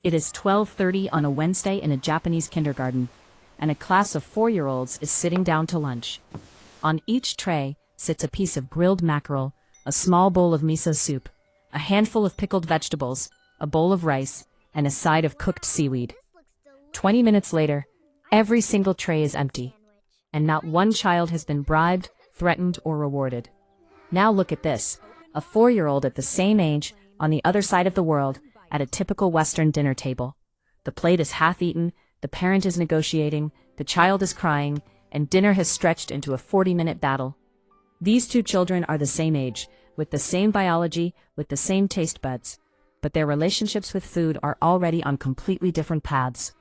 It is 12:30 on a Wednesday in a Japanese kindergarten, and a class of 4-year-olds is sitting down to lunch. On each tray sits a piece of grilled mackerel, a small bowl of miso soup, a handful of pickled vegetables, a bowl of rice, and a side of cooked seaweed. 20 minutes later, every single tray is empty, and not one child has been bribed, threatened, or rewarded. Now look at this, a 4-year-old at the same age, on the other side of the world, at a typical Western dinner table. The plate is half-eaten, the parent is negotiating, the child is crying, and dinner has stretched into a 40-minute battle. These two children are the same age, with the same biology, with the same taste buds, but their relationships with food are already on completely different paths.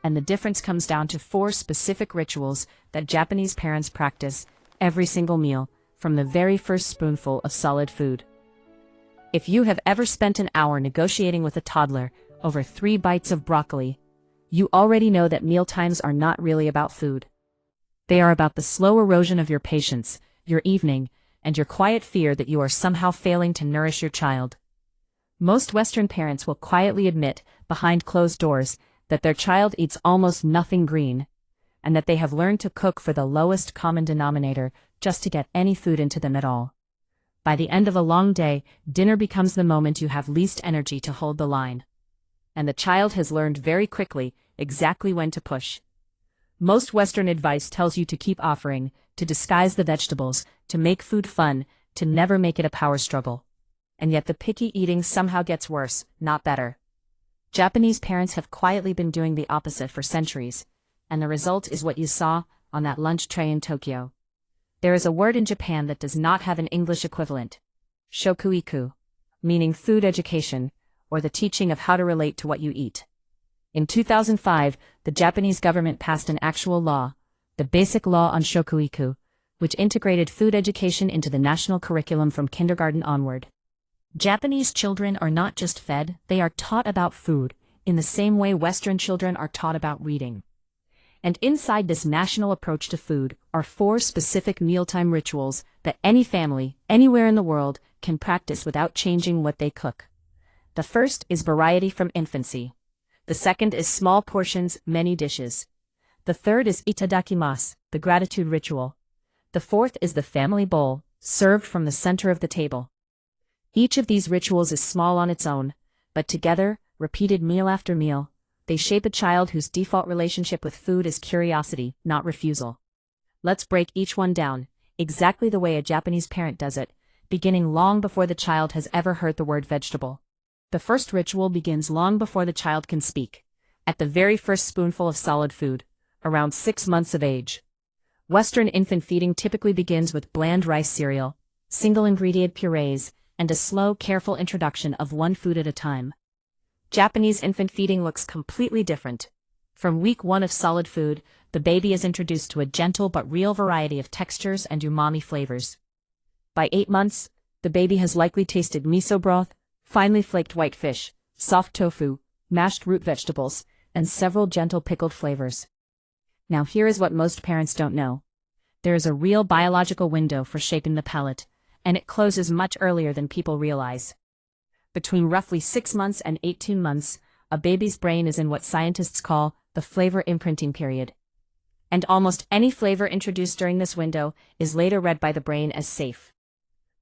And the difference comes down to 4 specific rituals that Japanese parents practice every single meal, from the very first spoonful of solid food. If you have ever spent an hour negotiating with a toddler over 3 bites of broccoli, you already know that mealtimes are not really about food. They are about the slow erosion of your patience, your evening, and your quiet fear that you are somehow failing to nourish your child. Most Western parents will quietly admit, behind closed doors, that their child eats almost nothing green, and that they have learned to cook for the lowest common denominator just to get any food into them at all. By the end of a long day, dinner becomes the moment you have least energy to hold the line. And the child has learned very quickly exactly when to push. Most Western advice tells you to keep offering, to disguise the vegetables, to make food fun, to never make it a power struggle. And yet the picky eating somehow gets worse, not better. Japanese parents have quietly been doing the opposite for centuries, and the result is what you saw on that lunch tray in Tokyo. There is a word in Japan that does not have an English equivalent. Shokuiku, meaning food education, or the teaching of how to relate to what you eat. In 2005, the Japanese government passed an actual law, the Basic Law on Shokuiku, which integrated food education into the national curriculum from kindergarten onward. Japanese children are not just fed, they are taught about food, in the same way Western children are taught about reading. And inside this national approach to food are 4 specific mealtime rituals that any family, anywhere in the world, can practice without changing what they cook. The first is variety from infancy. The second is small portions, many dishes. The third is itadakimasu, the gratitude ritual. The fourth is the family bowl, served from the center of the table. Each of these rituals is small on its own, but together, repeated meal after meal, they shape a child whose default relationship with food is curiosity, not refusal. Let's break each one down, exactly the way a Japanese parent does it, beginning long before the child has ever heard the word vegetable. The first ritual begins long before the child can speak, at the very first spoonful of solid food, around 6 months of age. Western infant feeding typically begins with bland rice cereal, single-ingredient purees, and a slow, careful introduction of one food at a time. Japanese infant feeding looks completely different. From week 1 of solid food, the baby is introduced to a gentle but real variety of textures and umami flavors. By 8 months, the baby has likely tasted miso broth, finely flaked white fish, soft tofu, mashed root vegetables, and several gentle pickled flavors. Now here is what most parents don't know. There is a real biological window for shaping the palate, and it closes much earlier than people realize. Between roughly 6 months and 18 months, a baby's brain is in what scientists call the flavor imprinting period. And almost any flavor introduced during this window is later read by the brain as safe.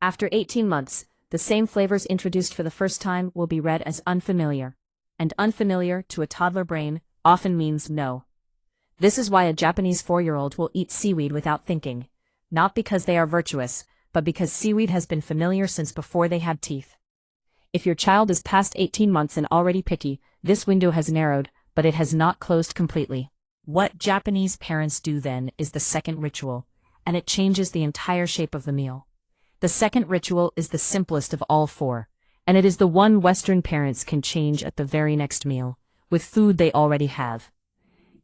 After 18 months, the same flavors introduced for the first time will be read as unfamiliar. And unfamiliar, to a toddler brain, often means no. This is why a Japanese 4-year-old will eat seaweed without thinking, not because they are virtuous, but because seaweed has been familiar since before they had teeth. If your child is past 18 months and already picky, this window has narrowed, but it has not closed completely. What Japanese parents do then is the second ritual, and it changes the entire shape of the meal. The second ritual is the simplest of all 4, and it is the one Western parents can change at the very next meal, with food they already have.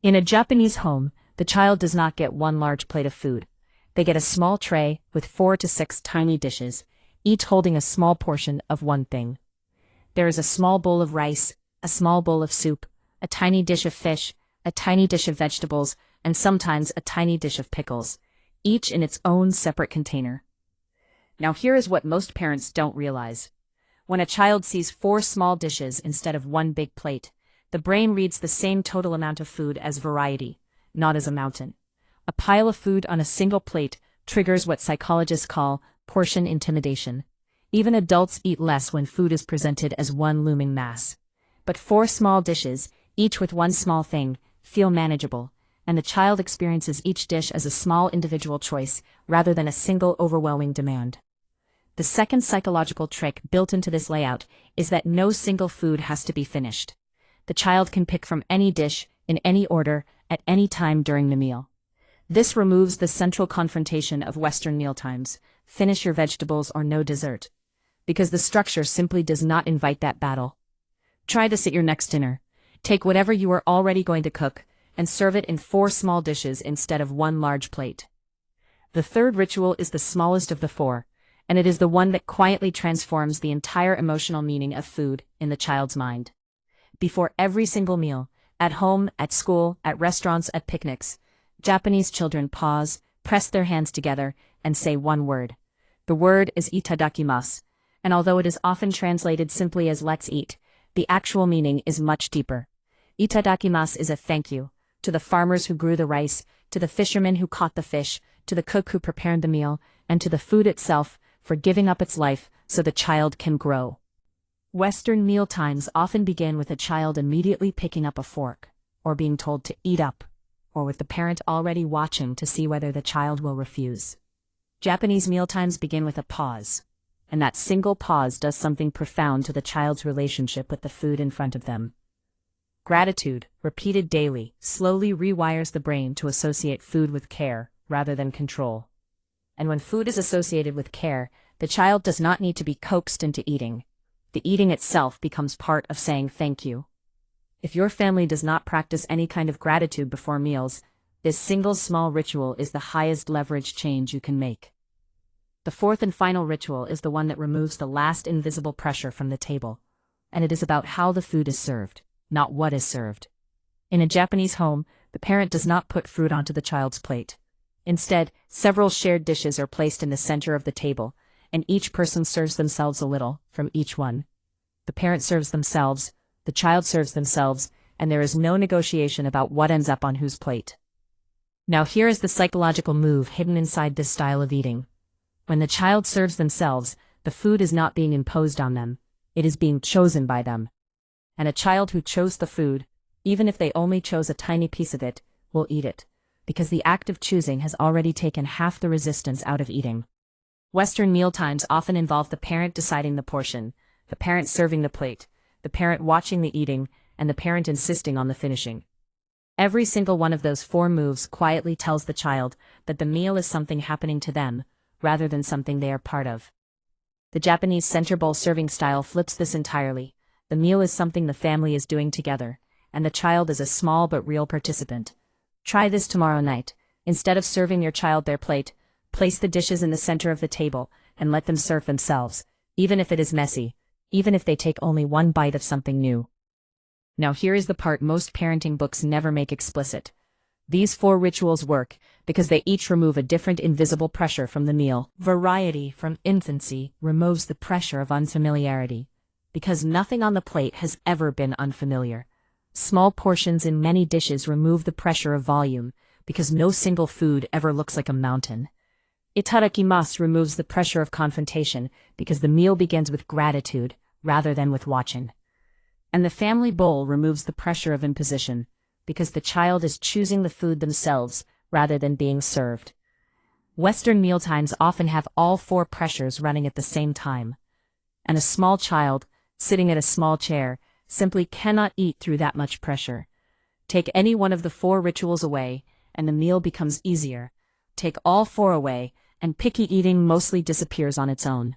In a Japanese home, the child does not get one large plate of food. They get a small tray with 4 to 6 tiny dishes, each holding a small portion of one thing. There is a small bowl of rice, a small bowl of soup, a tiny dish of fish, a tiny dish of vegetables, and sometimes a tiny dish of pickles, each in its own separate container. Now here is what most parents don't realize. When a child sees 4 small dishes instead of one big plate, The brain reads the same total amount of food as variety, not as a mountain. A pile of food on a single plate triggers what psychologists call portion intimidation. Even adults eat less when food is presented as one looming mass. But 4 small dishes, each with one small thing, feel manageable, and the child experiences each dish as a small individual choice rather than a single overwhelming demand. The second psychological trick built into this layout is that no single food has to be finished. The child can pick from any dish, in any order, at any time during the meal. This removes the central confrontation of Western mealtimes, finish your vegetables or no dessert, because the structure simply does not invite that battle. Try this at your next dinner. Take whatever you are already going to cook, and serve it in 4 small dishes instead of 1 large plate. The third ritual is the smallest of the 4, and it is the one that quietly transforms the entire emotional meaning of food in the child's mind. Before every single meal, at home, at school, at restaurants, at picnics, Japanese children pause, press their hands together, and say one word. The word is itadakimasu, and although it is often translated simply as let's eat, the actual meaning is much deeper. Itadakimasu is a thank you, to the farmers who grew the rice, to the fishermen who caught the fish, to the cook who prepared the meal, and to the food itself for giving up its life so the child can grow. Western mealtimes often begin with a child immediately picking up a fork, or being told to eat up, or with the parent already watching to see whether the child will refuse. Japanese mealtimes begin with a pause, and that single pause does something profound to the child's relationship with the food in front of them. Gratitude, repeated daily, slowly rewires the brain to associate food with care rather than control. And when food is associated with care, the child does not need to be coaxed into eating. The eating itself becomes part of saying thank you. If your family does not practice any kind of gratitude before meals, this single small ritual is the highest leverage change you can make. The fourth and final ritual is the one that removes the last invisible pressure from the table, and it is about how the food is served, not what is served. In a Japanese home, the parent does not put fruit onto the child's plate. Instead, several shared dishes are placed in the center of the table, and each person serves themselves a little from each one. The parent serves themselves, the child serves themselves, and there is no negotiation about what ends up on whose plate. Now here is the psychological move hidden inside this style of eating. When the child serves themselves, the food is not being imposed on them, it is being chosen by them. And a child who chose the food, even if they only chose a tiny piece of it, will eat it, because the act of choosing has already taken half the resistance out of eating. Western mealtimes often involve the parent deciding the portion, the parent serving the plate, the parent watching the eating, and the parent insisting on the finishing. Every single one of those 4 moves quietly tells the child that the meal is something happening to them, rather than something they are part of. The Japanese center bowl serving style flips this entirely. The meal is something the family is doing together, and the child is a small but real participant. Try this tomorrow night. Instead of serving your child their plate, place the dishes in the center of the table, and let them serve themselves, even if it is messy, even if they take only one bite of something new. Now here is the part most parenting books never make explicit. These 4 rituals work because they each remove a different invisible pressure from the meal. Variety from infancy removes the pressure of unfamiliarity, because nothing on the plate has ever been unfamiliar. Small portions in many dishes remove the pressure of volume, because no single food ever looks like a mountain. Itadakimasu removes the pressure of confrontation, because the meal begins with gratitude, rather than with watching. And the family bowl removes the pressure of imposition, because the child is choosing the food themselves, rather than being served. Western mealtimes often have all 4 pressures running at the same time. And a small child, sitting at a small chair, simply cannot eat through that much pressure. Take any one of the 4 rituals away, and the meal becomes easier. Take all 4 away, and picky eating mostly disappears on its own.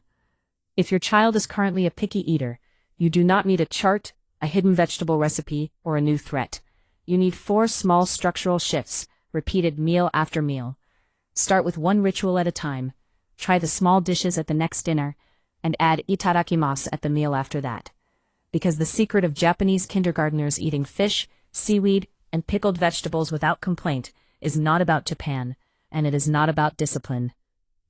If your child is currently a picky eater, you do not need a chart, a hidden vegetable recipe, or a new threat. You need 4 small structural shifts, repeated meal after meal. Start with 1 ritual at a time. Try the small dishes at the next dinner, and add itadakimasu at the meal after that. Because the secret of Japanese kindergartners eating fish, seaweed, and pickled vegetables without complaint is not about Japan, and it is not about discipline.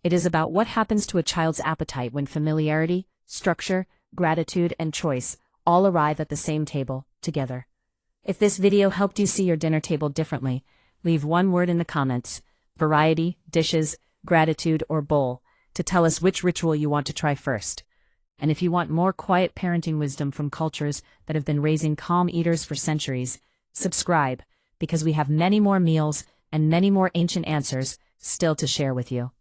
It is about what happens to a child's appetite when familiarity, structure, gratitude, and choice all arrive at the same table, together. If this video helped you see your dinner table differently, leave one word in the comments, variety, dishes, gratitude, or bowl, to tell us which ritual you want to try first. And if you want more quiet parenting wisdom from cultures that have been raising calm eaters for centuries, subscribe, because we have many more meals and many more ancient answers still to share with you.